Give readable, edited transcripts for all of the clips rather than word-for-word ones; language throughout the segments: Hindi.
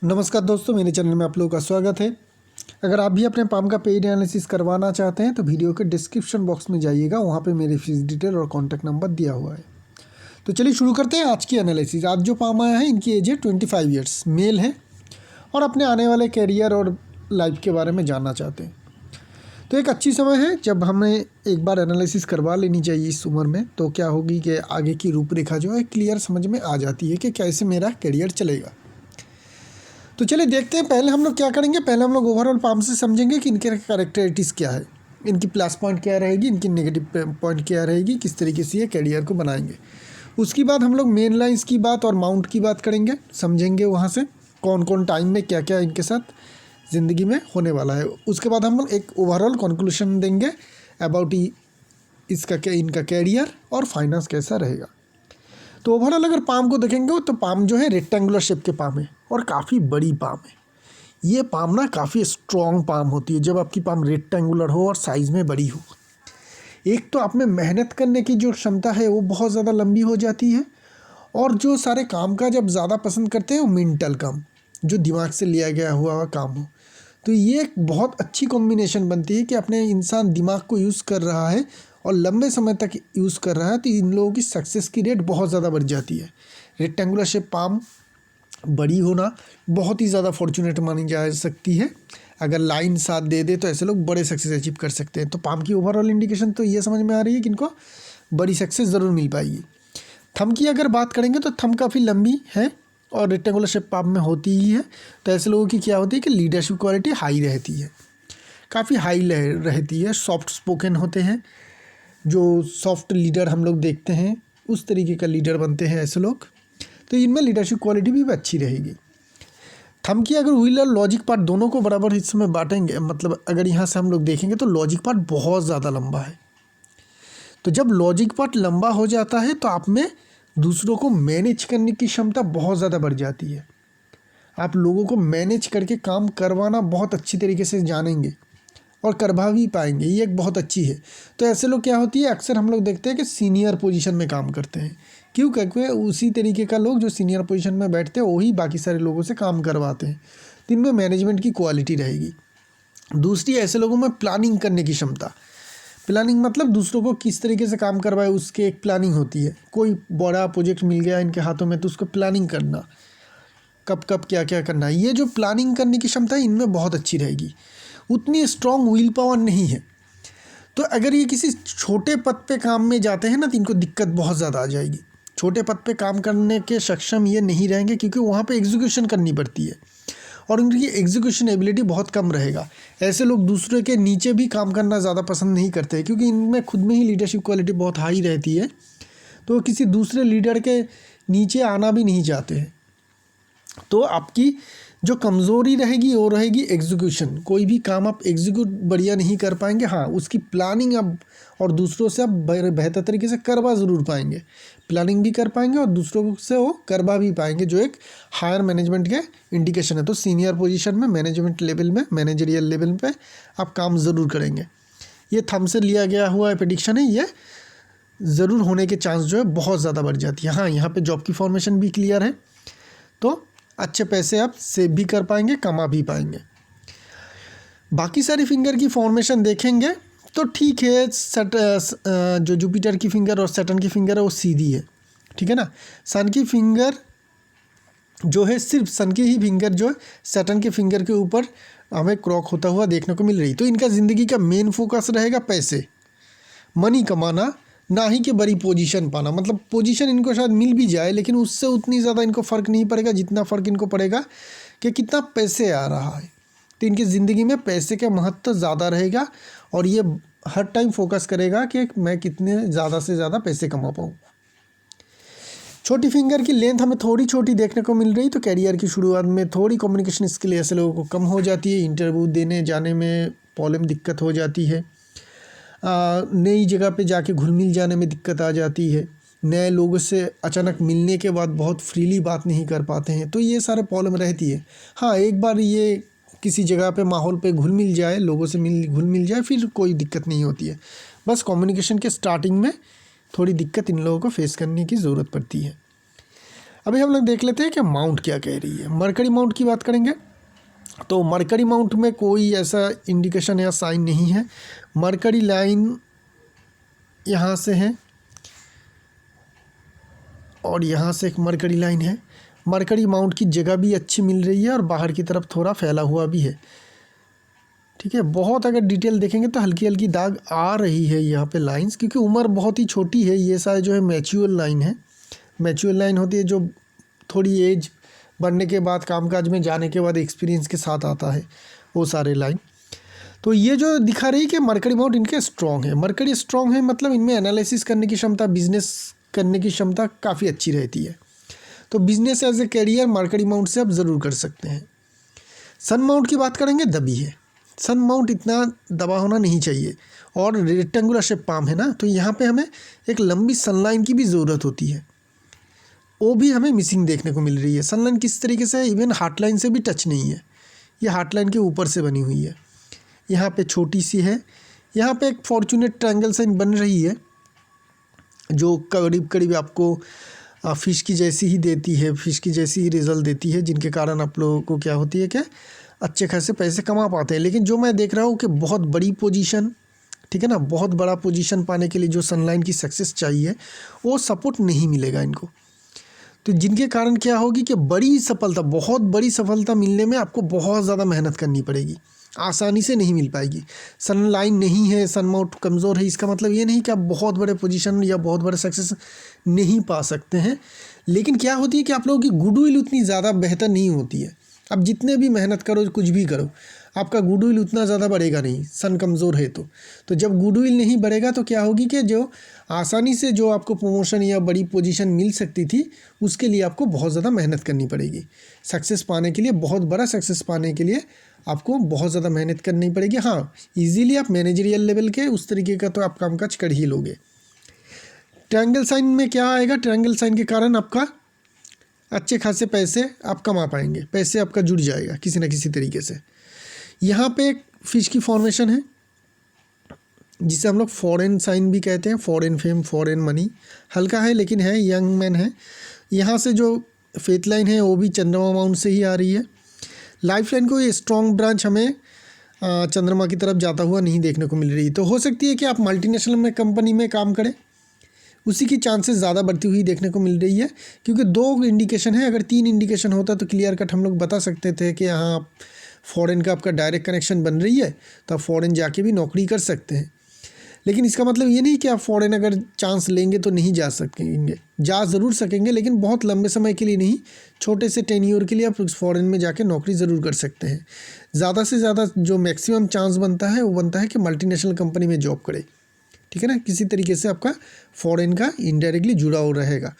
नमस्कार दोस्तों, मेरे चैनल में आप लोगों का स्वागत है। अगर आप भी अपने पाम का पेड एनालिसिस करवाना चाहते हैं तो वीडियो के डिस्क्रिप्शन बॉक्स में जाइएगा, वहाँ पे मेरी फीस डिटेल और कॉन्टैक्ट नंबर दिया हुआ है। तो चलिए शुरू करते हैं आज की एनालिसिस। आज जो पाम आया है इनकी एज है 25 ईयर्स, मेल है और अपने आने वाले कैरियर और लाइफ के बारे में जानना चाहते हैं। तो एक अच्छी समय है जब हमें एक बार एनालिसिस करवा लेनी चाहिए इस उम्र में। तो क्या होगी कि आगे की रूपरेखा जो है क्लियर समझ में आ जाती है कि कैसे मेरा कैरियर चलेगा। तो चलिए देखते हैं। पहले हम लोग क्या करेंगे, पहले हम लोग ओवरऑल पाम से समझेंगे कि इनके कैरेक्टरिस्टिक्स क्या है, इनकी प्लस पॉइंट क्या रहेगी, इनकी नेगेटिव पॉइंट क्या रहेगी, किस तरीके से ये कैरियर को बनाएंगे। उसके बाद हम लोग मेन लाइन्स की बात और माउंट की बात करेंगे, समझेंगे वहाँ से कौन कौन टाइम में क्या क्या इनके साथ ज़िंदगी में होने वाला है। उसके बाद हम लोग एक ओवरऑल कंक्लूशन देंगे अबाउट इसका क्या इनका कैरियर और फाइनेंस कैसा रहेगा। तो ओवरऑल अगर पाम को देखेंगे तो पाम जो है रेक्टेंगुलर शेप के पाम है और काफ़ी बड़ी पाम है। ये पाम ना काफ़ी स्ट्रॉन्ग पाम होती है जब आपकी पाम रेक्टेंगुलर हो और साइज़ में बड़ी हो। एक तो आप में मेहनत करने की जो क्षमता है वो बहुत ज़्यादा लंबी हो जाती है, और जो सारे काम का जब ज़्यादा पसंद करते हैं वो मेंटल काम, जो दिमाग से लिया गया हुआ काम हो। तो ये एक बहुत अच्छी कॉम्बिनेशन बनती है कि अपने इंसान दिमाग को यूज़ कर रहा है और लंबे समय तक यूज़ कर रहा है, तो इन लोगों की सक्सेस की रेट बहुत ज़्यादा बढ़ जाती है। रेक्टेंगुलर शेप पाम बड़ी होना बहुत ही ज़्यादा फॉर्चुनेट मानी जा सकती है। अगर लाइन साथ दे दे तो ऐसे लोग बड़े सक्सेस अचीव कर सकते हैं। तो पाम की ओवरऑल इंडिकेशन तो ये समझ में आ रही है कि इनको बड़ी सक्सेस ज़रूर मिल पाएगी। थंब की अगर बात करेंगे तो थंब काफ़ी लंबी है और रेक्टेंगुलर शेप पाम में होती ही है। तो ऐसे लोगों की क्या होती है कि लीडरशिप क्वालिटी हाई रहती है, काफ़ी हाई रहती है। सॉफ्ट स्पोकन होते हैं, जो सॉफ्ट लीडर हम लोग देखते हैं उस तरीके का लीडर बनते हैं ऐसे लोग। तो इनमें लीडरशिप क्वालिटी भी अच्छी रहेगी। थंब की अगर व्हील और लॉजिक पार्ट दोनों को बराबर हिस्सों में बांटेंगे, मतलब अगर यहाँ से हम लोग देखेंगे तो लॉजिक पार्ट बहुत ज़्यादा लंबा है। तो जब लॉजिक पार्ट लंबा हो जाता है तो आप में दूसरों को मैनेज करने की क्षमता बहुत ज़्यादा बढ़ जाती है। आप लोगों को मैनेज करके काम करवाना बहुत अच्छी तरीके से जानेंगे और करवा भी पाएंगे, ये एक बहुत अच्छी है। तो ऐसे लोग क्या होती है, अक्सर हम लोग देखते हैं कि सीनियर पोजीशन में काम करते हैं। क्यों? क्योंकि उसी तरीके का लोग जो सीनियर पोजीशन में बैठते हैं वही बाकी सारे लोगों से काम करवाते हैं। तो इनमें मैनेजमेंट की क्वालिटी रहेगी। दूसरी, ऐसे लोगों में प्लानिंग करने की क्षमता। प्लानिंग मतलब दूसरों को किस तरीके से काम करवाए उसके एक प्लानिंग होती है। कोई बड़ा प्रोजेक्ट मिल गया इनके हाथों में तो उसको प्लानिंग करना, कब कब क्या क्या करना है, ये जो प्लानिंग करने की क्षमता है इनमें बहुत अच्छी रहेगी। उतनी स्ट्रॉन्ग विल पावर नहीं है। तो अगर ये किसी छोटे पद पे काम में जाते हैं ना तो इनको दिक्कत बहुत ज़्यादा आ जाएगी। छोटे पद पे काम करने के सक्षम ये नहीं रहेंगे क्योंकि वहाँ पे एग्जीक्यूशन करनी पड़ती है और उनकी एग्जीक्यूशन एबिलिटी बहुत कम रहेगा। ऐसे लोग दूसरे के नीचे भी काम करना ज़्यादा पसंद नहीं करते क्योंकि इनमें खुद में ही लीडरशिप क्वालिटी बहुत हाई रहती है। तो किसी दूसरे लीडर के नीचे आना भी नहीं चाहते हैं। तो आपकी जो कमज़ोरी रहेगी वो रहेगी एग्जीक्यूशन। कोई भी काम आप एग्जीक्यूट बढ़िया नहीं कर पाएंगे। हाँ, उसकी प्लानिंग आप और दूसरों से आप बेहतर तरीके से करवा ज़रूर पाएंगे। प्लानिंग भी कर पाएंगे और दूसरों से वो करवा भी पाएंगे, जो एक हायर मैनेजमेंट के इंडिकेशन है। तो सीनियर पोजीशन में, मैनेजमेंट लेवल में, मैनेजरियल लेवल पे आप काम ज़रूर करेंगे। ये थंब से लिया गया हुआ प्रेडिक्शन है, ये ज़रूर होने के चांस जो है बहुत ज़्यादा बढ़ जाती है। हाँ, यहाँ पर जॉब की फॉर्मेशन भी क्लियर है, तो अच्छे पैसे आप सेव भी कर पाएंगे, कमा भी पाएंगे। बाकी सारी फिंगर की फॉर्मेशन देखेंगे तो ठीक है। जो जुपिटर की फिंगर और सैटर्न की फिंगर है वो सीधी है, ठीक है ना। सन की फिंगर जो है, सिर्फ सन की ही फिंगर जो है सैटर्न के फिंगर के ऊपर हमें क्रॉक होता हुआ देखने को मिल रही। तो इनका ज़िंदगी का मेन फोकस रहेगा पैसे, मनी कमाना, ना ही कि बड़ी पोजीशन पाना। मतलब पोजीशन इनको शायद मिल भी जाए लेकिन उससे उतनी ज़्यादा इनको फ़र्क नहीं पड़ेगा जितना फ़र्क इनको पड़ेगा कि कितना पैसे आ रहा है। तो इनकी ज़िंदगी में पैसे का महत्व ज़्यादा रहेगा और ये हर टाइम फोकस करेगा कि मैं कितने ज़्यादा से ज़्यादा पैसे कमा पाऊँ। छोटी फिंगर की लेंथ हमें थोड़ी छोटी देखने को मिल रही, तो कैरियर की शुरुआत में थोड़ी कम्युनिकेशन स्किल ऐसे लोगों को कम हो जाती है। इंटरव्यू देने जाने में प्रॉब्लम दिक्कत हो जाती है। नई जगह पे जाके घुल मिल जाने में दिक्कत आ जाती है। नए लोगों से अचानक मिलने के बाद बहुत फ्रीली बात नहीं कर पाते हैं, तो ये सारे प्रॉब्लम रहती है। हाँ, एक बार ये किसी जगह पे माहौल पे घुल मिल जाए, लोगों से घुल मिल जाए, फिर कोई दिक्कत नहीं होती है। बस कम्युनिकेशन के स्टार्टिंग में थोड़ी दिक्कत इन लोगों को फेस करने की ज़रूरत पड़ती है। अभी हम लोग देख लेते हैं कि माउंट क्या कह रही है। मरकरी माउंट की बात करेंगे तो मरकरी माउंट में कोई ऐसा इंडिकेशन या साइन नहीं है। मरकरी लाइन यहाँ से है और यहाँ से एक मरकरी लाइन है। मरकरी माउंट की जगह भी अच्छी मिल रही है और बाहर की तरफ थोड़ा फैला हुआ भी है। ठीक है, बहुत अगर डिटेल देखेंगे तो हल्की हल्की दाग आ रही है यहाँ पे लाइंस, क्योंकि उम्र बहुत ही छोटी है। ये सारे जो है मैच्योर लाइन है। मैच्योर लाइन होती है जो थोड़ी एज बढ़ने के बाद, कामकाज में जाने के बाद एक्सपीरियंस के साथ आता है, वो सारे लाइन। तो ये जो दिखा रही है कि मरकरी माउंट इनके स्ट्रॉन्ग है। मरकरी स्ट्रॉन्ग है मतलब इनमें एनालिसिस करने की क्षमता, बिजनेस करने की क्षमता काफ़ी अच्छी रहती है। तो business as a career mercury mount से आप ज़रूर कर सकते हैं। सन माउंट की बात करेंगे, दबी है। सन माउंट इतना दबा होना नहीं चाहिए और रेक्टेंगुलर शेप पाम है ना, तो यहाँ पे हमें एक लंबी सनलाइन की भी ज़रूरत होती है, वो भी हमें मिसिंग देखने को मिल रही है। सनलाइन किस तरीके से है, इवन हार्ट लाइन से भी टच नहीं है, ये हार्ट लाइन के ऊपर से बनी हुई है। यहाँ पे छोटी सी है, यहाँ पे एक फॉर्चूनेट ट्रायंगल साइन बन रही है जो करीब करीब आपको फ़िश की जैसी ही देती है, फ़िश की जैसी ही रिज़ल्ट देती है, जिनके कारण आप लोगों को क्या होती है कि अच्छे खासे पैसे कमा पाते हैं। लेकिन जो मैं देख रहा हूँ कि बहुत बड़ी पोजीशन, ठीक है ना, बहुत बड़ा पोजीशन पाने के लिए जो सनलाइन की सक्सेस चाहिए वो सपोर्ट नहीं मिलेगा इनको। तो जिनके कारण क्या होगी कि बड़ी सफलता, बहुत बड़ी सफलता मिलने में आपको बहुत ज़्यादा मेहनत करनी पड़ेगी, आसानी से नहीं मिल पाएगी। सन लाइन नहीं है, सन माउंट कमज़ोर है, इसका मतलब ये नहीं कि आप बहुत बड़े पोजीशन या बहुत बड़े सक्सेस नहीं पा सकते हैं। लेकिन क्या होती है कि आप लोगों की गुडविल उतनी ज़्यादा बेहतर नहीं होती है। आप जितने भी मेहनत करो, कुछ भी करो, आपका गुडविल उतना ज़्यादा बढ़ेगा नहीं, सन कमज़ोर है तो जब गुडविल नहीं बढ़ेगा तो क्या होगी कि जो आसानी से जो आपको प्रमोशन या बड़ी पोजीशन मिल सकती थी, उसके लिए आपको बहुत ज़्यादा मेहनत करनी पड़ेगी। सक्सेस पाने के लिए, बहुत बड़ा सक्सेस पाने के लिए आपको बहुत ज़्यादा मेहनत करनी पड़ेगी। हाँ, इजीली आप मैनेजरियल लेवल के उस तरीके का तो आप कामकाज कर ही लोगे। ट्रायंगल साइन में क्या आएगा, ट्रायंगल साइन के कारण आपका अच्छे खासे पैसे आप कमा पाएंगे, पैसे आपका जुड़ जाएगा किसी न किसी तरीके से। यहाँ पे एक फिश की फॉर्मेशन है जिसे हम लोग फॉरेन साइन भी कहते हैं, फॉरेन फेम, फॉरेन मनी। हल्का है लेकिन है, यंग मैन है। यहाँ से जो फेथ लाइन है वो भी चंद्रमा माउंट से ही आ रही है। लाइफ लाइन को ये स्ट्रॉन्ग ब्रांच हमें चंद्रमा की तरफ जाता हुआ नहीं देखने को मिल रही। तो हो सकती है कि आप मल्टीनेशनल में कंपनी में काम करें, उसी की चांसेस ज़्यादा बढ़ती हुई देखने को मिल रही है, क्योंकि 2 इंडिकेशन है। अगर 3 इंडिकेशन होता तो क्लियर कट हम लोग बता सकते थे कि यहाँ फॉरेन का आपका डायरेक्ट कनेक्शन बन रही है, तो आप फॉरेन जाके भी नौकरी कर सकते हैं। लेकिन इसका मतलब ये नहीं कि आप फॉरेन अगर चांस लेंगे तो नहीं जा सकेंगे, जा ज़रूर सकेंगे, लेकिन बहुत लंबे समय के लिए नहीं, छोटे से टेन्योर के लिए आप फॉरेन में जाके नौकरी ज़रूर कर सकते हैं। ज़्यादा से ज़्यादा जो मैक्सिमम चांस बनता है वो बनता है कि मल्टीनेशनल कंपनी में जॉब करें, ठीक है ना, किसी तरीके से आपका फॉरेन का इनडायरेक्टली जुड़ा हुआ रहेगा।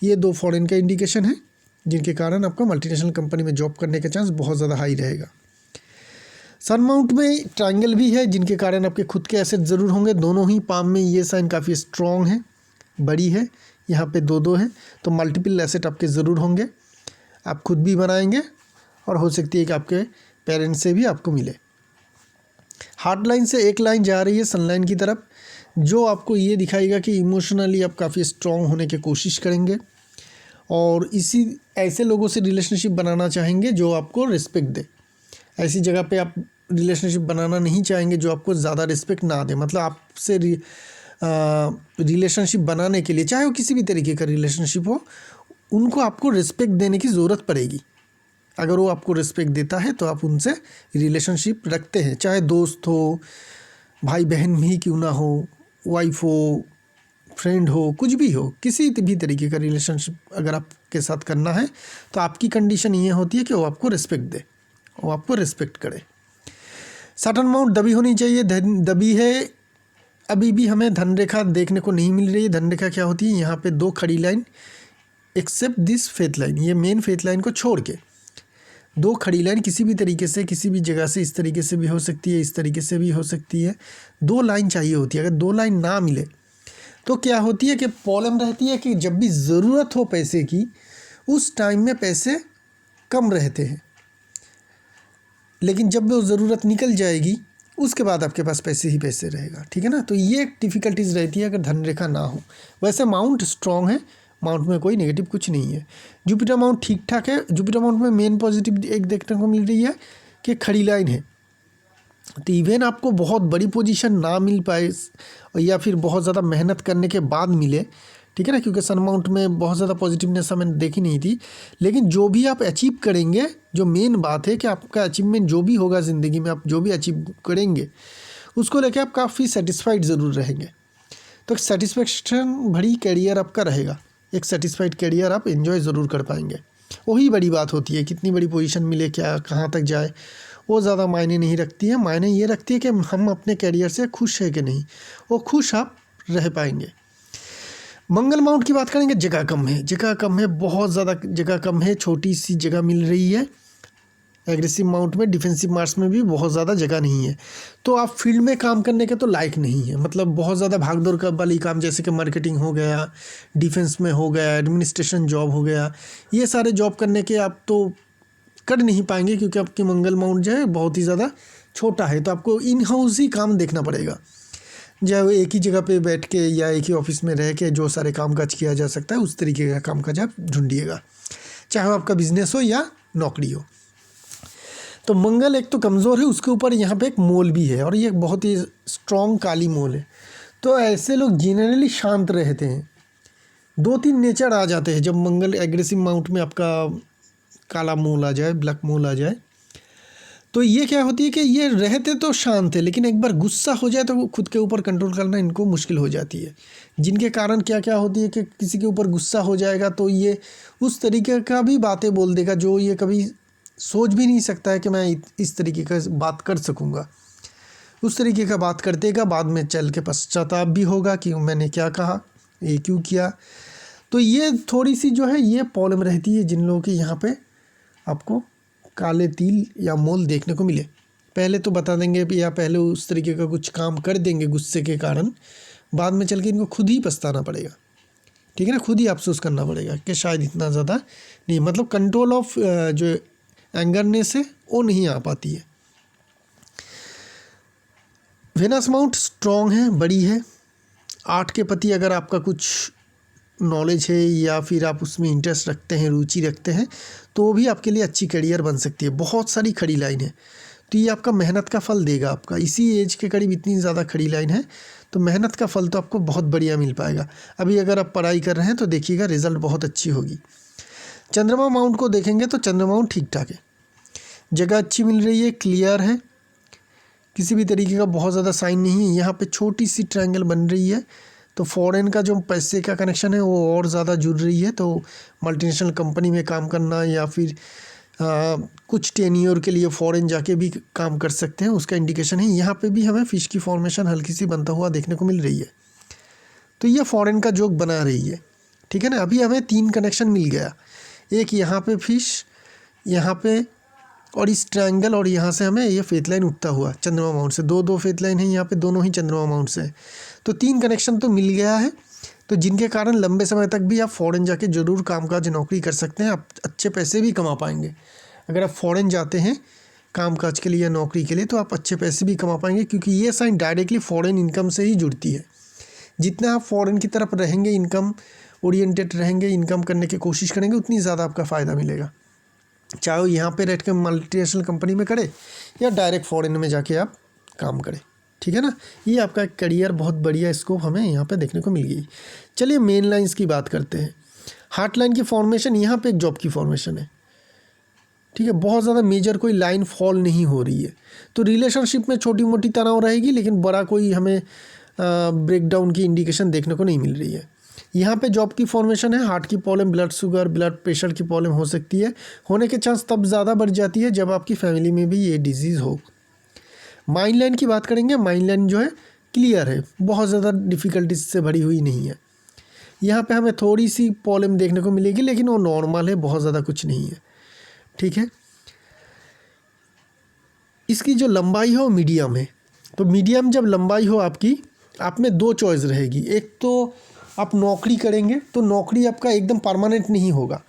ये 2 फॉरेन का इंडिकेशन है जिनके कारण आपका मल्टीनेशनल कंपनी में जॉब करने का चांस बहुत ज़्यादा हाई रहेगा। सन माउंट में ट्रायंगल भी है जिनके कारण आपके खुद के एसेट ज़रूर होंगे। दोनों ही पाम में ये साइन काफ़ी स्ट्रॉन्ग है, बड़ी है, यहाँ पे 2-2 है, तो मल्टीपल एसेट आपके ज़रूर होंगे। आप खुद भी बनाएंगे और हो सकती है कि आपके पेरेंट्स से भी आपको मिले। हार्ट लाइन से एक लाइन जा रही है सनलाइन की तरफ, जो आपको ये दिखाएगा कि इमोशनली आप काफ़ी स्ट्रॉन्ग होने की कोशिश करेंगे और इसी ऐसे लोगों से रिलेशनशिप बनाना चाहेंगे जो आपको रिस्पेक्ट दे। ऐसी जगह पे आप रिलेशनशिप बनाना नहीं चाहेंगे जो आपको ज़्यादा रिस्पेक्ट ना दे। मतलब आपसे रिलेशनशिप बनाने के लिए, चाहे वो किसी भी तरीके का रिलेशनशिप हो, उनको आपको रिस्पेक्ट देने की ज़रूरत पड़ेगी। अगर वो आपको रिस्पेक्ट देता है तो आप उनसे रिलेशनशिप रखते हैं, चाहे दोस्त हो, भाई बहन भी क्यों ना हो, वाइफ हो, फ्रेंड हो, कुछ भी हो, किसी भी तरीके का रिलेशनशिप अगर आपके साथ करना है तो आपकी कंडीशन ये होती है कि वो आपको रिस्पेक्ट दे, वो आपको रिस्पेक्ट करे। सटन माउंट दबी होनी चाहिए, दबी है। अभी भी हमें धनरेखा देखने को नहीं मिल रही है। धनरेखा क्या होती है, यहाँ पे 2 खड़ी line except this faith line, ये मेन फेथ लाइन को छोड़ के 2 खड़ी लाइन किसी भी तरीके से, किसी भी जगह से, इस तरीके से भी हो सकती है, इस तरीके से भी हो सकती है, 2 लाइन चाहिए होती है। अगर 2 लाइन ना मिले तो क्या होती है कि प्रॉब्लम रहती है कि जब भी ज़रूरत हो पैसे की, उस टाइम में पैसे कम रहते हैं, लेकिन जब वो ज़रूरत निकल जाएगी उसके बाद आपके पास पैसे ही पैसे रहेगा, ठीक है ना। तो ये डिफ़िकल्टीज़ रहती है अगर धनरेखा ना हो। वैसे माउंट स्ट्रॉन्ग है, माउंट में कोई नेगेटिव कुछ नहीं है। जुपिटर माउंट ठीक ठाक है। जुपिटर माउंट में मेन पॉजिटिव एक देखने को मिल रही है कि खड़ी लाइन है। तो इवन आपको बहुत बड़ी पोजीशन ना मिल पाए या फिर बहुत ज़्यादा मेहनत करने के बाद मिले, ठीक है ना, क्योंकि सन माउंट में बहुत ज़्यादा पॉजिटिवनेस हमें देखी नहीं थी, लेकिन जो भी आप अचीव करेंगे, जो मेन बात है कि आपका अचीवमेंट जो भी होगा ज़िंदगी में, आप जो भी अचीव करेंगे उसको लेके आप काफ़ी सेटिस्फाइड ज़रूर रहेंगे। तो सेटिस्फेक्शन भरी कैरियर आपका रहेगा, एक सेटिस्फाइड कैरियर आप एंजॉय ज़रूर कर पाएंगे। वही बड़ी बात होती है, कितनी बड़ी पोजीशन मिले, क्या कहाँ तक जाए, वो ज़्यादा मायने नहीं रखती है। मायने ये रखती है कि हम अपने कैरियर से खुश है कि नहीं, वो खुश आप रह पाएंगे। मंगल माउंट की बात करेंगे, जगह कम है, जगह कम है, बहुत ज़्यादा जगह कम है, छोटी सी जगह मिल रही है। एग्रेसिव माउंट में, डिफेंसिव मार्स में भी बहुत ज़्यादा जगह नहीं है, तो आप फील्ड में काम करने के तो लायक नहीं है। मतलब बहुत ज़्यादा भागदौड़ का वाली काम, जैसे कि मार्केटिंग हो गया, डिफेंस में हो गया, एडमिनिस्ट्रेशन जॉब हो गया, ये सारे जॉब करने के आप तो कर नहीं पाएंगे, क्योंकि आपकी मंगल माउंट जो है बहुत ही ज़्यादा छोटा है। तो आपको इन हाउस ही काम देखना पड़ेगा, जो एक ही जगह पे बैठ के या एक ही ऑफिस में रह के जो सारे काम काज किया जा सकता है, उस तरीके का काम काज आप ढूंढिएगा, चाहे वो आपका बिजनेस हो या नौकरी हो। तो मंगल एक तो कमज़ोर है, उसके ऊपर यहाँ पे एक मोल भी है, और ये बहुत ही स्ट्रॉन्ग काली मोल है। तो ऐसे लोग जनरली शांत रहते हैं, 2-3 नेचर आ जाते हैं जब मंगल एग्रेसिव माउंट में आपका काला मोल आ जाए, ब्लैक मोल आ जाए। तो ये क्या होती है कि ये रहते तो शांत है, लेकिन एक बार गुस्सा हो जाए तो वो खुद के ऊपर कंट्रोल करना इनको मुश्किल हो जाती है, जिनके कारण क्या क्या होती है कि किसी के ऊपर गुस्सा हो जाएगा तो ये उस तरीके का भी बातें बोल देगा जो ये कभी सोच भी नहीं सकता है कि मैं इस तरीके का बात कर सकूँगा। उस तरीके का बात कर देगा, बाद में चल के पश्चाताप भी होगा कि मैंने क्या कहा, ये क्यों किया। तो ये थोड़ी सी जो है ये प्रॉब्लम रहती है जिन लोगों की यहाँ पे आपको काले तिल या मोल देखने को मिले। पहले तो बता देंगे या पहले उस तरीके का कुछ काम कर देंगे गुस्से के कारण, बाद में चल के इनको खुद ही पछताना पड़ेगा, ठीक है ना, खुद ही अफसोस करना पड़ेगा कि शायद इतना ज़्यादा नहीं, मतलब कंट्रोल ऑफ जो एंगरनेस है वो नहीं आ पाती है। वेनस माउंट स्ट्रॉन्ग है, बड़ी है, 8 के प्रति अगर आपका कुछ नॉलेज है या फिर आप उसमें इंटरेस्ट रखते हैं, रुचि रखते हैं, तो वो भी आपके लिए अच्छी करियर बन सकती है। बहुत सारी खड़ी लाइन है, तो ये आपका मेहनत का फल देगा। आपका इसी एज के करीब इतनी ज़्यादा खड़ी लाइन है, तो मेहनत का फल तो आपको बहुत बढ़िया मिल पाएगा। अभी अगर आप पढ़ाई कर रहे हैं तो देखिएगा रिज़ल्ट बहुत अच्छी होगी। चंद्रमा माउंट को देखेंगे तो चंद्रमा माउंट ठीक ठाक है, जगह अच्छी मिल रही है, क्लियर है, किसी भी तरीके का बहुत ज़्यादा साइन नहीं है। यहाँ पे छोटी सी ट्रायंगल बन रही है, तो फॉरेन का जो पैसे का कनेक्शन है वो और ज़्यादा जुड़ रही है। तो मल्टीनेशनल कंपनी में काम करना या फिर कुछ टेन्योर के लिए फॉरेन जाके भी काम कर सकते हैं, उसका इंडिकेशन है। यहाँ पे भी हमें फ़िश की फॉर्मेशन हल्की सी बनता हुआ देखने को मिल रही है, तो ये फॉरेन का जोक बना रही है, ठीक है ना। अभी हमें 3 कनेक्शन मिल गया, एक यहाँ पे फिश, यहाँ पे और इस ट्रायंगल, और यहाँ से हमें ये फेथ लाइन उठता हुआ चंद्रमा माउंट से, 2-2 फेथ लाइन है यहाँ पे, दोनों ही चंद्रमा माउंट से है। तो 3 कनेक्शन तो मिल गया है, तो जिनके कारण लंबे समय तक भी आप फ़ॉरेन जाके ज़रूर कामकाज नौकरी कर सकते हैं, आप अच्छे पैसे भी कमा पाएंगे। अगर आप फ़ॉरेन जाते हैं कामकाज के लिए या नौकरी के लिए तो आप अच्छे पैसे भी कमा पाएंगे, क्योंकि ये साइन डायरेक्टली फ़ॉरेन इनकम से ही जुड़ती है। जितना आप फ़ॉरेन की तरफ रहेंगे, इनकम ओरिएंटेड रहेंगे, इनकम करने की कोशिश करेंगे, उतनी ज़्यादा आपका फ़ायदा मिलेगा, चाहे वो यहाँ पे रह के मल्टीनेशनल कंपनी में करे या डायरेक्ट फॉरेन में जाके आप काम करें, ठीक है ना। ये आपका एक करियर बहुत बढ़िया स्कोप हमें यहाँ पे देखने को मिल गई। चलिए मेन लाइंस की बात करते हैं। हार्ट लाइन की फॉर्मेशन, यहाँ पे एक जॉब की फॉर्मेशन है, ठीक है, बहुत ज़्यादा मेजर कोई लाइन फॉल नहीं हो रही है। तो रिलेशनशिप में छोटी मोटी तनाव रहेगी, लेकिन बड़ा कोई हमें ब्रेकडाउन की इंडिकेशन देखने को नहीं मिल रही है। यहाँ पे जॉब की फॉर्मेशन है, हार्ट की problem, blood sugar, blood pressure की प्रॉब्लम हो सकती है, होने के चांस तब ज़्यादा बढ़ जाती है जब आपकी फैमिली में भी ये डिजीज़ हो। माइंड लाइन की बात करेंगे, माइंड लाइन जो है क्लियर है, बहुत ज़्यादा डिफ़िकल्टीज से भरी हुई नहीं है। यहाँ पे हमें थोड़ी सी प्रॉब्लम देखने को मिलेगी, लेकिन वो नॉर्मल है, बहुत ज़्यादा कुछ नहीं है, ठीक है। इसकी जो लंबाई हो मीडियम है, तो मीडियम जब लंबाई हो आपकी, आप में 2 चॉइस रहेगी। एक तो आप नौकरी करेंगे तो नौकरी आपका एकदम परमानेंट नहीं होगा,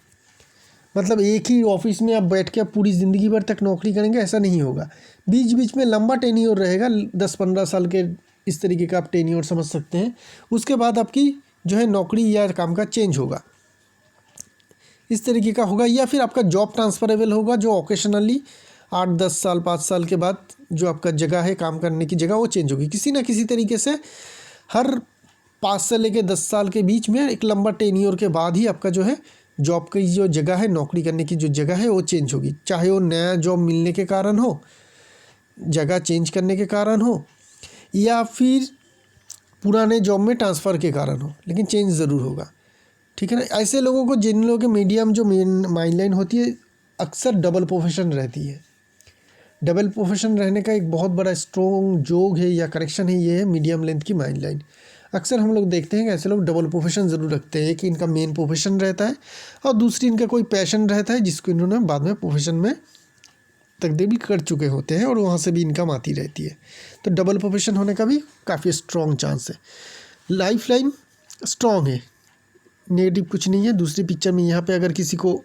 मतलब एक ही ऑफिस में आप बैठ के आप पूरी ज़िंदगी भर तक नौकरी करेंगे, ऐसा नहीं होगा। बीच बीच में लंबा टेन्योर रहेगा, 10-15 साल के इस तरीके का आप टेन्योर समझ सकते हैं। उसके बाद आपकी जो है नौकरी या काम का चेंज होगा, इस तरीके का होगा, या फिर आपका जॉब ट्रांसफरेबल होगा जो ओकेशनली 8-10 साल 5 साल के बाद जो आपका जगह है काम करने की जगह वो चेंज होगी किसी ना किसी तरीके से। हर 5 से लेकर 10 साल के बीच में एक लंबा टेन्योर के बाद ही आपका जो है जॉब की जो जगह है, नौकरी करने की जो जगह है वो चेंज होगी, चाहे वो नया जॉब मिलने के कारण हो, जगह चेंज करने के कारण हो, या फिर पुराने जॉब में ट्रांसफ़र के कारण हो, लेकिन चेंज ज़रूर होगा। ठीक है ना। ऐसे लोगों को, जिन लोगों के मीडियम जो मेन माइंड लाइन होती है, अक्सर डबल प्रोफेशन रहती है। डबल प्रोफेशन रहने का एक बहुत बड़ा स्ट्रॉन्ग जोग है या करेक्शन है, ये है मीडियम लेंथ की माइंड लाइन। अक्सर हम लोग देखते हैं कि ऐसे लोग डबल प्रोफेशन ज़रूर रखते हैं कि इनका मेन प्रोफेशन रहता है और दूसरी इनका कोई पैशन रहता है जिसको इन्होंने बाद में प्रोफेशन में तब्दील कर चुके होते हैं और वहाँ से भी इनकम आती रहती है। तो डबल प्रोफेशन होने का भी काफ़ी स्ट्रॉन्ग चांस है। लाइफ लाइन स्ट्रॉन्ग है, नेगेटिव कुछ नहीं है। दूसरी पिक्चर में यहाँ पे अगर किसी को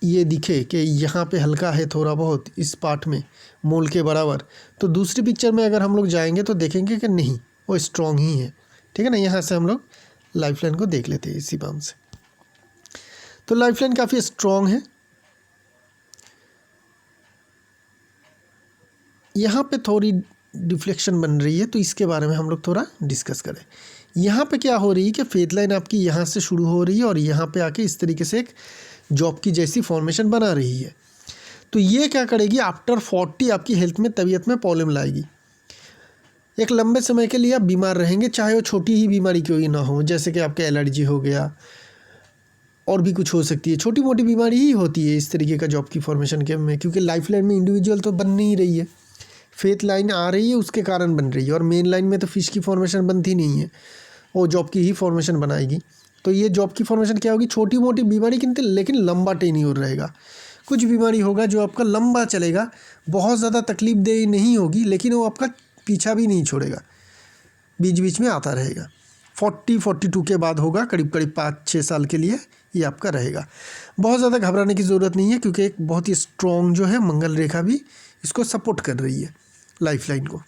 ये दिखे कि यहाँ पे हल्का है थोड़ा बहुत इस पार्ट में मोल के बराबर, तो दूसरी पिक्चर में अगर हम लोग जाएंगे तो देखेंगे कि नहीं, वो स्ट्रॉन्ग ही है। ठीक है ना। यहाँ से हम लोग लाइफ लाइन को देख लेते हैं इसी बाम से। तो लाइफ लाइन काफ़ी स्ट्रॉन्ग है। यहाँ पे थोड़ी डिफ्लेक्शन बन रही है, तो इसके बारे में हम लोग थोड़ा डिस्कस करें। यहाँ पे क्या हो रही है कि फेथ लाइन आपकी यहाँ से शुरू हो रही है और यहाँ पे आके इस तरीके से एक जॉब की जैसी फॉर्मेशन बना रही है। तो ये क्या करेगी, आफ्टर 40 आपकी हेल्थ में, तबीयत में प्रॉब्लम लाएगी। एक लंबे समय के लिए आप बीमार रहेंगे, चाहे वो छोटी ही बीमारी क्यों ही ना हो, जैसे कि आपके एलर्जी हो गया और भी कुछ हो सकती है, छोटी मोटी बीमारी ही होती है इस तरीके का जॉब की फॉर्मेशन के में, क्योंकि लाइफ लाइन में इंडिविजुअल तो बन नहीं रही है, फेथ लाइन आ रही है उसके कारण बन रही है, और मेन लाइन में तो फिश की फॉर्मेशन बनती नहीं है, वो जॉब की ही फॉर्मेशन बनाएगी। तो ये जॉब की फॉर्मेशन क्या होगी, छोटी मोटी बीमारी किंतु लेकिन लंबा टेन्योर रहेगा। कुछ बीमारी होगा जो आपका लंबा चलेगा, बहुत ज़्यादा तकलीफ देह नहीं होगी, लेकिन वो आपका पीछा भी नहीं छोड़ेगा, बीच बीच में आता रहेगा। 40-42 के बाद होगा, करीब करीब 5-6 साल के लिए ये आपका रहेगा। बहुत ज़्यादा घबराने की ज़रूरत नहीं है, क्योंकि एक बहुत ही स्ट्रॉन्ग जो है मंगल रेखा भी इसको सपोर्ट कर रही है लाइफ लाइन को।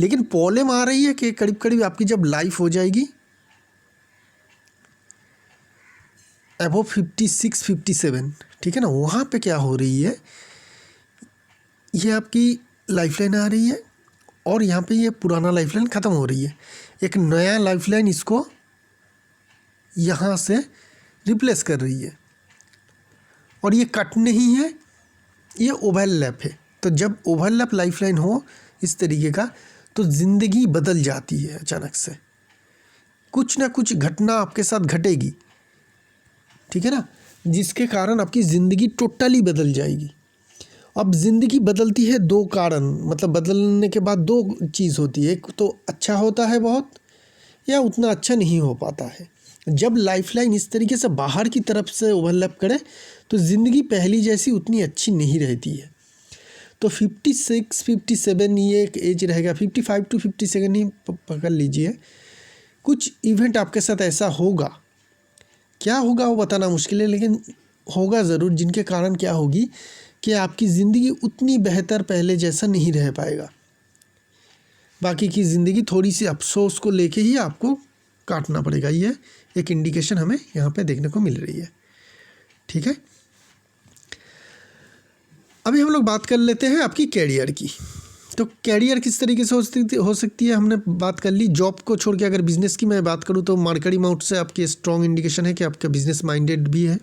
लेकिन प्रॉब्लम आ रही है कि करीब करीब आपकी जब लाइफ हो जाएगी अबव 56-57, ठीक है ना, वहाँ पे क्या हो रही है, ये आपकी लाइफ लाइन आ रही है और यहाँ पे ये पुराना लाइफ लाइन ख़त्म हो रही है, एक नया लाइफ लाइन इसको यहाँ से रिप्लेस कर रही है। और ये कट नहीं है, ये ओवरलैप है। तो जब ओवरलैप लाइफ लाइन हो इस तरीके का, तो ज़िंदगी बदल जाती है अचानक से, कुछ ना कुछ घटना आपके साथ घटेगी, ठीक है ना, जिसके कारण आपकी ज़िंदगी टोटली बदल जाएगी। अब ज़िंदगी बदलती है दो कारण, मतलब बदलने के बाद दो चीज़ होती है, एक तो अच्छा होता है बहुत, या उतना अच्छा नहीं हो पाता है। जब लाइफ लाइन इस तरीके से बाहर की तरफ से ओवरलैप करे तो ज़िंदगी पहली जैसी उतनी अच्छी नहीं रहती है। तो 56-57 ये एक एज रहेगा, 55-57 ही पकड़ लीजिए। कुछ इवेंट आपके साथ ऐसा होगा, क्या होगा वो बताना मुश्किल है, लेकिन होगा ज़रूर, जिनके कारण क्या होगी कि आपकी ज़िंदगी उतनी बेहतर पहले जैसा नहीं रह पाएगा। बाकी की ज़िंदगी थोड़ी सी अफसोस को लेके ही आपको काटना पड़ेगा। ये एक इंडिकेशन हमें यहाँ पे देखने को मिल रही है। ठीक है, अभी हम लोग बात कर लेते हैं आपकी कैरियर की। तो कैरियर किस तरीके से हो सकती है, हमने बात कर ली। जॉब को छोड़ के अगर बिज़नेस की मैं बात करूँ तो मरकरी माउंट से आपकी स्ट्रॉन्ग इंडिकेशन है कि आपका बिज़नेस माइंडेड भी है।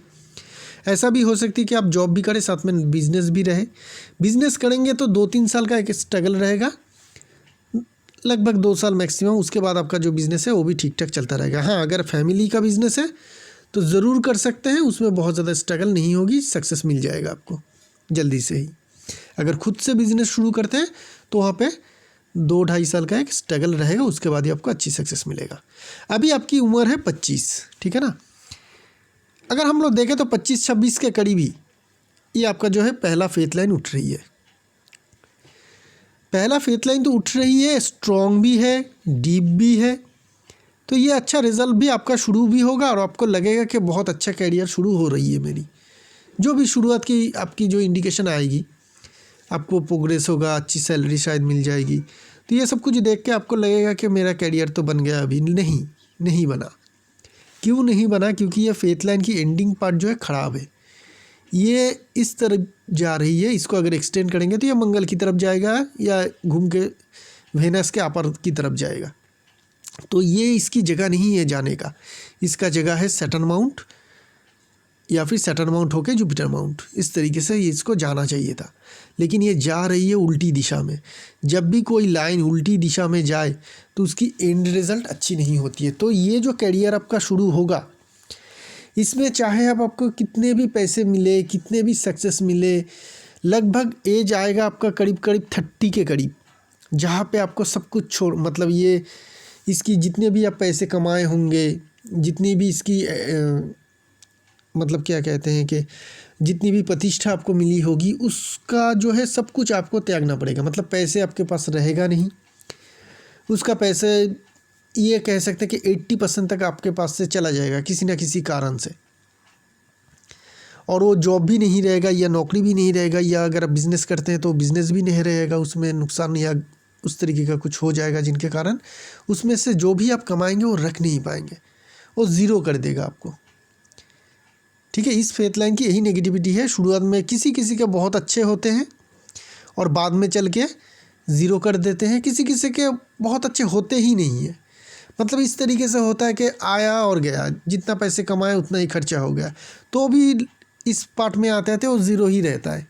ऐसा भी हो सकती है कि आप जॉब भी करें साथ में बिज़नेस भी रहे। बिज़नेस करेंगे तो 2-3 साल का एक स्ट्रगल रहेगा, लगभग 2 साल मैक्सिमम, उसके बाद आपका जो बिज़नेस है वो भी ठीक ठाक चलता रहेगा। हाँ, अगर फैमिली का बिज़नेस है तो ज़रूर कर सकते हैं, उसमें बहुत ज़्यादा स्ट्रगल नहीं होगी, सक्सेस मिल जाएगा आपको जल्दी से ही। अगर खुद से बिज़नेस शुरू करते हैं तो वहाँ पे 2-2.5 साल का एक स्ट्रगल रहेगा, उसके बाद ही आपको अच्छी सक्सेस मिलेगा। अभी आपकी उम्र है 25, ठीक है ना। अगर हम लोग देखें तो 25-26 के करीब ही ये आपका जो है पहला फेथ लाइन उठ रही है। पहला फेथ लाइन तो उठ रही है, स्ट्रॉन्ग भी है, डीप भी है, तो ये अच्छा रिजल्ट भी आपका शुरू भी होगा और आपको लगेगा कि बहुत अच्छा कैरियर शुरू हो रही है मेरी। जो भी शुरुआत की आपकी जो इंडिकेशन आएगी, आपको प्रोग्रेस होगा, अच्छी सैलरी शायद मिल जाएगी, तो ये सब कुछ देख के आपको लगेगा कि मेरा कैरियर तो बन गया, अभी नहीं बना। क्यों नहीं बना? क्योंकि ये फेथ लाइन की एंडिंग पार्ट जो है ख़राब है, ये इस तरफ जा रही है। इसको अगर एक्सटेंड करेंगे तो ये मंगल की तरफ जाएगा या घूम के वेनस के अपर की तरफ जाएगा। तो ये इसकी जगह नहीं है जाने का, इसका जगह है सैटर्न माउंट या फिर सैटर्न माउंट होके जुपिटर माउंट। इस तरीके से ये इसको जाना चाहिए था, लेकिन ये जा रही है उल्टी दिशा में। जब भी कोई लाइन उल्टी दिशा में जाए तो उसकी एंड रिजल्ट अच्छी नहीं होती है। तो ये जो करियर आपका शुरू होगा, इसमें चाहे अब आपको कितने भी पैसे मिले, कितने भी सक्सेस मिले, लगभग एज आएगा आपका करीब करीब 30 के करीब, जहाँ पे आपको सब कुछ छोड़, मतलब ये इसकी जितने भी आप पैसे कमाए होंगे, जितनी भी इसकी मतलब क्या कहते हैं कि जितनी भी प्रतिष्ठा आपको मिली होगी, उसका जो है सब कुछ आपको त्यागना पड़ेगा। मतलब पैसे आपके पास रहेगा नहीं, उसका पैसे ये कह सकते हैं कि 80% तक आपके पास से चला जाएगा किसी ना किसी कारण से। और वो जॉब भी नहीं रहेगा या नौकरी भी नहीं रहेगा, या अगर आप बिज़नेस करते हैं तो बिज़नेस भी नहीं रहेगा, उसमें नुकसान या उस तरीके का कुछ हो जाएगा जिनके कारण उसमें से जो भी आप कमाएंगे वो रख नहीं पाएंगे, वो ज़ीरो कर देगा आपको। ठीक है, इस फेथ लाइन की यही नेगेटिविटी है। शुरुआत में किसी किसी के बहुत अच्छे होते हैं और बाद में चल के ज़ीरो कर देते हैं, किसी किसी के बहुत अच्छे होते ही नहीं है। मतलब इस तरीके से होता है कि आया और गया, जितना पैसे कमाए उतना ही खर्चा हो गया, तो भी इस पार्ट में आते थे वो ज़ीरो ही रहता है,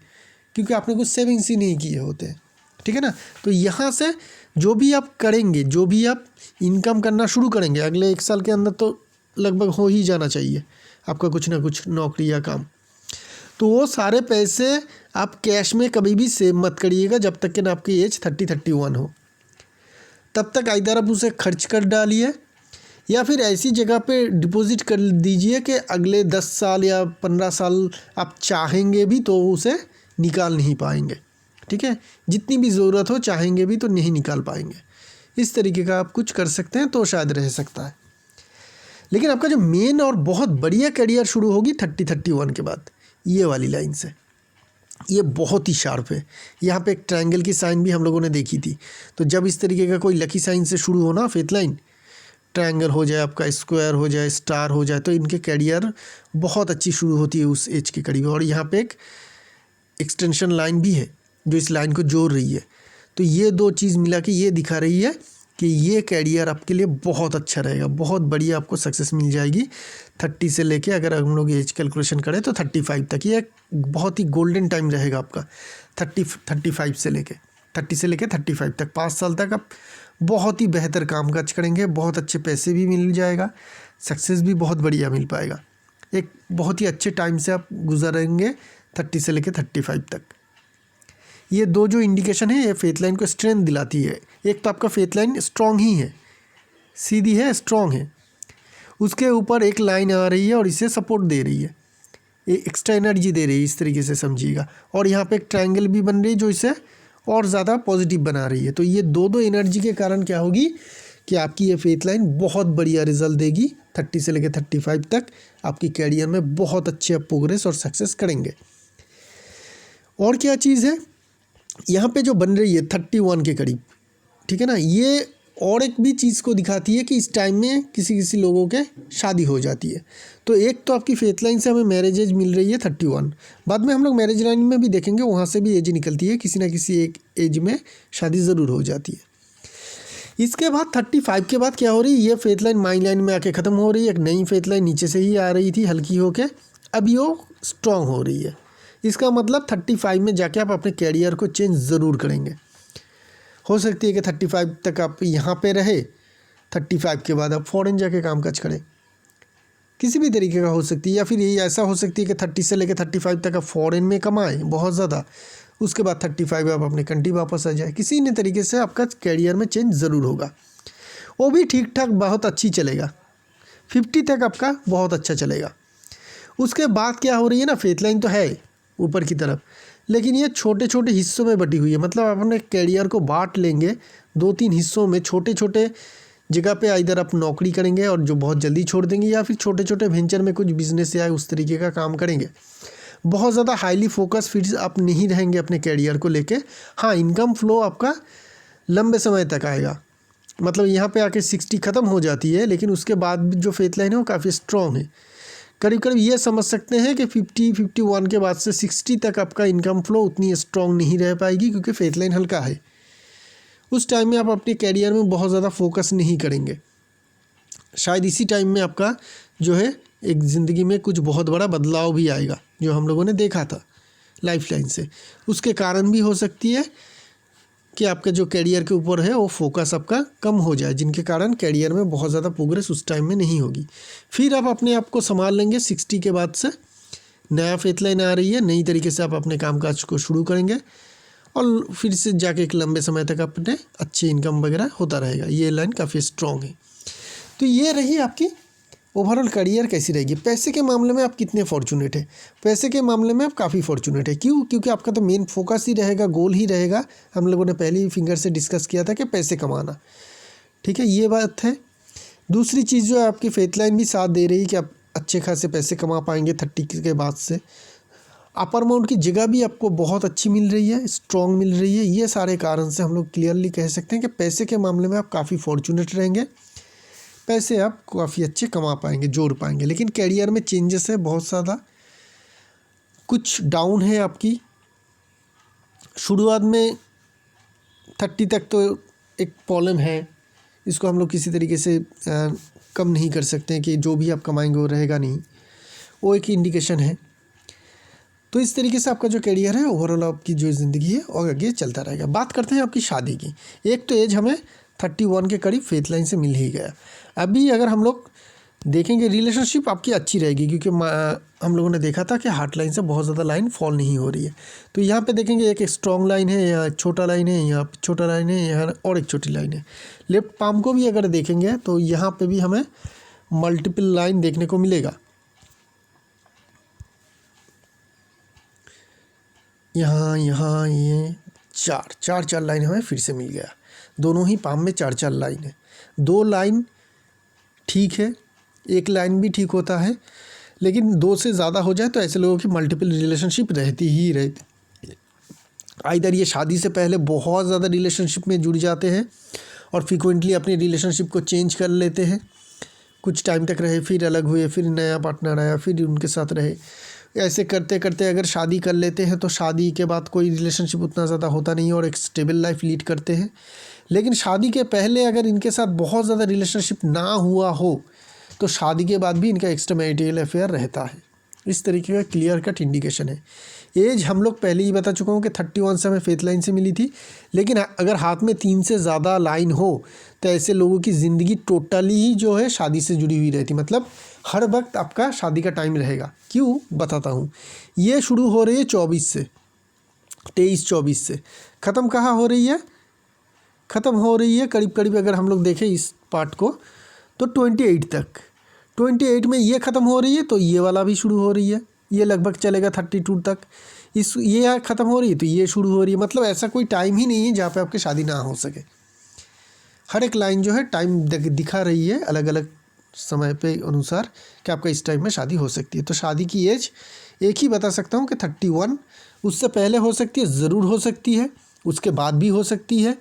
क्योंकि आपने कुछ सेविंग्स ही नहीं किए होते हैं। ठीक है ना। तो यहाँ से जो भी आप करेंगे, जो भी आप इनकम करना शुरू करेंगे अगले 1 साल के अंदर, तो लगभग हो ही जाना चाहिए आपका कुछ ना कुछ नौकरी या काम। तो वो सारे पैसे आप कैश में कभी भी सेव मत करिएगा जब तक कि ना आपकी एज 30-31 हो। तब तक इधर आप उसे खर्च कर डालिए या फिर ऐसी जगह पे डिपॉजिट कर दीजिए कि अगले 10 साल या 15 साल आप चाहेंगे भी तो उसे निकाल नहीं पाएंगे। ठीक है, जितनी भी ज़रूरत हो चाहेंगे भी तो नहीं निकाल पाएंगे। इस तरीके का आप कुछ कर सकते हैं तो शायद रह सकता है। लेकिन आपका जो मेन और बहुत बढ़िया करियर शुरू होगी 30-31 के बाद, ये वाली लाइन से। ये बहुत ही शार्प है। यहाँ पे एक ट्रायंगल की साइन भी हम लोगों ने देखी थी। तो जब इस तरीके का कोई लकी साइन से शुरू हो ना फेथ लाइन, ट्रायंगल हो जाए, आपका स्क्वायर हो जाए, स्टार हो जाए, तो इनके करियर बहुत अच्छी शुरू होती है उस एज के करीब। और यहाँ पे एक एक्सटेंशन लाइन भी है जो इस लाइन को जोड़ रही है। तो ये दो चीज़ मिला के ये दिखा रही है कि ये कैरियर आपके लिए बहुत अच्छा रहेगा, बहुत बढ़िया आपको सक्सेस मिल जाएगी 30 से लेके, अगर हम लोग एज कैलकुलेशन करें तो 35 तक। ये बहुत ही गोल्डन टाइम रहेगा आपका 35 से लेके 30 से लेके 35 तक। 5 साल तक आप बहुत ही बेहतर काम काज करेंगे, बहुत अच्छे पैसे भी मिल जाएगा, सक्सेस भी बहुत बढ़िया मिल पाएगा। एक बहुत ही अच्छे टाइम से आप गुजरेंगे 30 से लेके 35 तक। ये दो जो इंडिकेशन है ये फेथ लाइन को स्ट्रेंथ दिलाती है। एक तो आपका फेथ लाइन स्ट्रॉन्ग ही है, सीधी है, स्ट्रॉन्ग है, उसके ऊपर एक लाइन आ रही है और इसे सपोर्ट दे रही है, ये एक्स्ट्रा एनर्जी दे रही है, इस तरीके से समझिएगा। और यहाँ पे एक ट्रायंगल भी बन रही है जो इसे और ज़्यादा पॉजिटिव बना रही है। तो ये दो एनर्जी के कारण क्या होगी कि आपकी ये फेथ लाइन बहुत बढ़िया रिजल्ट देगी 30 से लेकर 35 तक। आपकी कैरियर में बहुत अच्छे प्रोग्रेस और सक्सेस करेंगे। और क्या चीज़ है यहाँ पे जो बन रही है 31 के करीब, ठीक है ना, ये और एक भी चीज़ को दिखाती है कि इस टाइम में किसी किसी लोगों के शादी हो जाती है। तो एक तो आपकी फेथ लाइन से हमें मैरिज एज मिल रही है 31, बाद में हम लोग मैरिज लाइन में भी देखेंगे, वहाँ से भी एज निकलती है, किसी ना किसी एक एज में शादी ज़रूर हो जाती है। इसके बाद 35 के बाद क्या हो रही है, ये फेथ लाइन माइन लाइन में आके ख़त्म हो रही है। एक नई फेथ लाइन नीचे से ही आ रही थी हल्की होके, अभी वो स्ट्रॉन्ग हो रही है। इसका मतलब 35 में जाके आप अपने कैरियर को चेंज ज़रूर करेंगे। हो सकती है कि 35 तक आप यहाँ पे रहे, 35 के बाद आप फ़ॉरेन जाके काम काज करें, किसी भी तरीके का हो सकती है। या फिर ये ऐसा हो सकती है कि 30 से लेकर 35 तक आप फ़ॉरेन में कमाएं बहुत ज़्यादा, उसके बाद 35 आप अपने कंट्री वापस आ जाए। किसी न तरीके से आपका कैरियर में चेंज ज़रूर होगा, वो भी ठीक ठाक बहुत अच्छी चलेगा। 50 तक आपका बहुत अच्छा चलेगा। उसके बाद क्या हो रही है ना, फेथ लाइन तो है ऊपर की तरफ, लेकिन ये छोटे छोटे हिस्सों में बटी हुई है। मतलब आप अपने कैरियर को बांट लेंगे 2-3 हिस्सों में, छोटे छोटे जगह पे इधर आप नौकरी करेंगे और जो बहुत जल्दी छोड़ देंगे, या फिर छोटे छोटे वेंचर में कुछ बिजनेस या उस तरीके का काम करेंगे। बहुत ज़्यादा हाईली फोकस फिर आप नहीं रहेंगे अपने कैरियर को लेके। हाँ, इनकम फ्लो आपका लंबे समय तक आएगा, मतलब यहाँ पे आके 60 ख़त्म हो जाती है, लेकिन उसके बाद भी जो फेथ लाइन है वो काफ़ी स्ट्रॉन्ग है। करीब करीब ये समझ सकते हैं कि 51 के बाद से 60 तक आपका इनकम फ्लो उतनी स्ट्रॉन्ग नहीं रह पाएगी, क्योंकि फेथ लाइन हल्का है। उस टाइम में आप अपने कैरियर में बहुत ज़्यादा फोकस नहीं करेंगे। शायद इसी टाइम में आपका जो है एक ज़िंदगी में कुछ बहुत बड़ा बदलाव भी आएगा, जो हम लोगों ने देखा था लाइफ लाइन से। उसके कारण भी हो सकती है कि आपका जो कैरियर के ऊपर है वो फोकस आपका कम हो जाए, जिनके कारण कैरियर में बहुत ज़्यादा प्रोग्रेस उस टाइम में नहीं होगी। फिर आप अपने आप को संभाल लेंगे। 60 के बाद से नया फेथ लाइन आ रही है, नई तरीके से आप अपने कामकाज को शुरू करेंगे और फिर से जाके एक लंबे समय तक अपने अच्छी इनकम वगैरह होता रहेगा। ये लाइन काफ़ी स्ट्रॉन्ग है। तो ये रही आपकी ओवरऑल करियर कैसी रहेगी। पैसे के मामले में आप कितने फॉर्चुनेट है? पैसे के मामले में आप काफ़ी फॉर्चुनेट है। क्यों? क्योंकि आपका तो मेन फोकस ही रहेगा, गोल ही रहेगा। हम लोगों ने पहले ही फिंगर से डिस्कस किया था कि पैसे कमाना। ठीक है, ये बात है। दूसरी चीज़ जो है, आपकी फेथ लाइन भी साथ दे रही है कि आप अच्छे खासे पैसे कमा पाएंगे 30 के बाद से। अपर अमाउंट की जगह भी आपको बहुत अच्छी मिल रही है, स्ट्रॉन्ग मिल रही है। ये सारे कारण से हम लोग क्लियरली कह सकते हैं कि पैसे के मामले में आप काफ़ी फॉर्चुनेट रहेंगे। पैसे आप काफ़ी अच्छे कमा पाएंगे, जोड़ पाएंगे। लेकिन कैरियर में चेंजेस है बहुत ज़्यादा, कुछ डाउन है आपकी। शुरुआत में 30 तक तो एक प्रॉब्लम है, इसको हम लोग किसी तरीके से कम नहीं कर सकते हैं कि जो भी आप कमाएंगे वो रहेगा नहीं, वो एक इंडिकेशन है। तो इस तरीके से आपका जो कैरियर है, ओवरऑल आपकी जो ज़िंदगी है और आगे चलता रहेगा। बात करते हैं आपकी शादी की। एक तो एज हमें 31 के करीब फेथ लाइन से मिल ही गया। अभी अगर हम लोग देखेंगे, रिलेशनशिप आपकी अच्छी रहेगी, क्योंकि हम लोगों ने देखा था कि हार्ट लाइन से बहुत ज़्यादा लाइन फॉल नहीं हो रही है। तो यहाँ पे देखेंगे एक स्ट्रॉन्ग लाइन है, यहाँ छोटा लाइन है, यहाँ छोटा लाइन है, यहाँ और एक छोटी लाइन है। लेफ्ट पाम को भी अगर देखेंगे तो यहाँ पे भी हमें मल्टीपल लाइन देखने को मिलेगा। यहाँ ये चार लाइन हमें फिर से मिल गया। दोनों ही पाम में 4 लाइन है। 2 लाइन ठीक है, एक लाइन भी ठीक होता है, लेकिन 2 से ज़्यादा हो जाए तो ऐसे लोगों की मल्टीपल रिलेशनशिप रहती ही रहती। आइदर ये शादी से पहले बहुत ज़्यादा रिलेशनशिप में जुड़ जाते हैं और फ्रिक्वेंटली अपनी रिलेशनशिप को चेंज कर लेते हैं, कुछ टाइम तक रहे, फिर अलग हुए, फिर नया पार्टनर आया, फिर उनके साथ रहे। ऐसे करते करते अगर शादी कर लेते हैं तो शादी के बाद कोई रिलेशनशिप उतना ज़्यादा होता नहीं और एक स्टेबल लाइफ लीड करते हैं। लेकिन शादी के पहले अगर इनके साथ बहुत ज़्यादा रिलेशनशिप ना हुआ हो तो शादी के बाद भी इनका एक्स्ट्रा मैरिटल अफेयर रहता है। इस तरीके का क्लियर कट इंडिकेशन है। एज हम लोग पहले ही बता चुका हूँ कि 31 से हमें फेथ लाइन से मिली थी, लेकिन अगर हाथ में 3 से ज़्यादा लाइन हो तो ऐसे लोगों की ज़िंदगी टोटली ही जो है शादी से जुड़ी हुई रहती, मतलब हर वक्त आपका शादी का टाइम रहेगा। क्यों? बताता हूँ। ये शुरू हो रही है 24 से, 23-24 से। ख़त्म कहाँ हो रही है? ख़त्म हो रही है करीब करीब अगर हम लोग देखें इस पार्ट को तो 28 तक। 28 में ये ख़त्म हो रही है तो ये वाला भी शुरू हो रही है। ये लगभग चलेगा 32 तक। ये ख़त्म हो रही है तो ये शुरू हो रही है। मतलब ऐसा कोई टाइम ही नहीं है जहाँ पे आपकी शादी ना हो सके। हर एक लाइन जो है टाइम दिखा रही है अलग अलग समय पे अनुसार कि आपका इस टाइम में शादी हो सकती है। तो शादी की एज एक ही बता सकता हूँ कि 31। उससे पहले हो सकती है, ज़रूर हो सकती है, उसके बाद भी हो सकती है,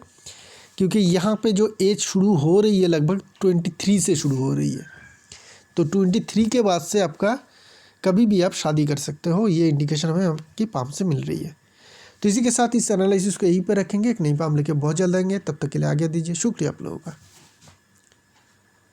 क्योंकि यहाँ पे जो एज शुरू हो रही है लगभग 23 से शुरू हो रही है। तो 23 के बाद से आपका कभी भी आप शादी कर सकते हो। ये इंडिकेशन हमें आपकी पाम से मिल रही है। तो इसी के साथ इस एनालिसिस को यहीं पर रखेंगे। एक नई पाम लेके बहुत जल्द आएंगे। तब तक के लिए आगे दीजिए। शुक्रिया आप लोगों का।